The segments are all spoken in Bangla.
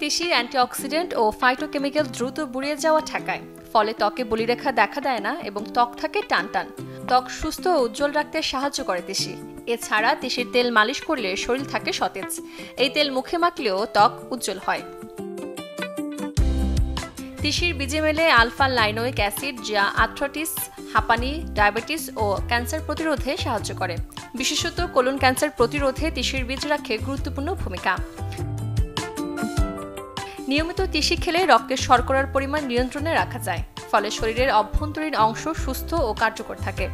তিসির অ্যান্টিঅক্সিডেন্ট ও ফাইটোকেমিক্যাল দ্রুত বুড়িয়ে যাওয়া ঠেকায়, ফলে ত্বকে বলিরেখা দেখা দেয় না এবং ত্বক থাকে টানটান। ত্বক সুস্থ ও উজ্জ্বল রাখতে সাহায্য করে তিসি। এছাড়া তিসির তেল মালিশ করলে শরীর থাকে সতেজ। এই তেল মুখে মাখলেও ত্বক উজ্জ্বল হয়। তিসির বীজে মেলে আলফা লাইনোইক অ্যাসিড, যা আর্থ্রাইটিস, হাঁপানি, ডায়াবেটিস ও ক্যান্সার প্রতিরোধে সাহায্য করে। বিশেষত কোলন ক্যান্সার প্রতিরোধে তিসির বীজ রাখে গুরুত্বপূর্ণ ভূমিকা। নিয়মিত তিসি খেলে রক্তের শর্করার পরিমাণ নিয়ন্ত্রণে রাখা যায়, ফলে শরীরের অভ্যন্তরীণ অংশ সুস্থ ও কার্যকর থাকে।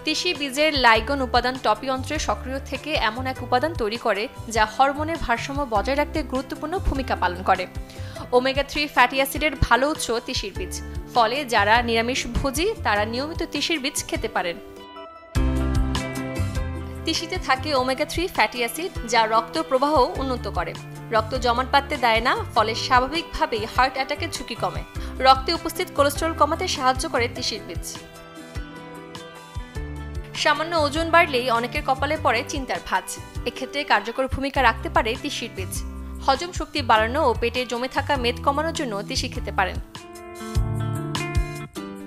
তিসি বীজের লাইগন উপাদান টপি অন্ত্রে সক্রিয় থেকে এমন এক উপাদান তৈরি করে যা হরমোনের ভারসাম্য বজায় রাখতে গুরুত্বপূর্ণ ভূমিকা পালন করে। ওমেগা 3 ফ্যাটি অ্যাসিডের ভালো উৎস তিসির বীজ, ফলে যারা নিরামিষভোজী তারা নিয়মিত তিসির বীজ খেতে পারেন। তিসিতে থাকে ওমেগা 3 ফ্যাটি অ্যাসিড, যা রক্ত প্রবাহ উন্নত করে, রক্ত জমাট বাঁধতে দেয় না, ফলে স্বাভাবিকভাবেই হার্ট অ্যাটাকের ঝুঁকি কমে। রক্তে উপস্থিত কোলেস্টেরল কমাতে সাহায্য করে তিসির বীজ। সামান্য ওজন বাড়লেই অনেকের কপালে পড়ে চিন্তার ভাঁজ। এক্ষেত্রে কার্যকর ভূমিকা রাখতে পারে তিসির বীজ। হজম শক্তি বাড়ানো ও পেটে জমে থাকা মেদ কমানোর জন্য তিসি খেতে পারেন।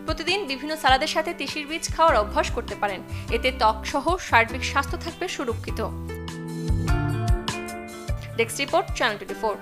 প্রতিদিন বিভিন্ন সালাদের সাথে তিসির বীজ খাওয়ার অভ্যাস করতে পারেন। এতে ত্বক সহ সার্বিক স্বাস্থ্য থাকবে সুরক্ষিত। Desk report, channel 24।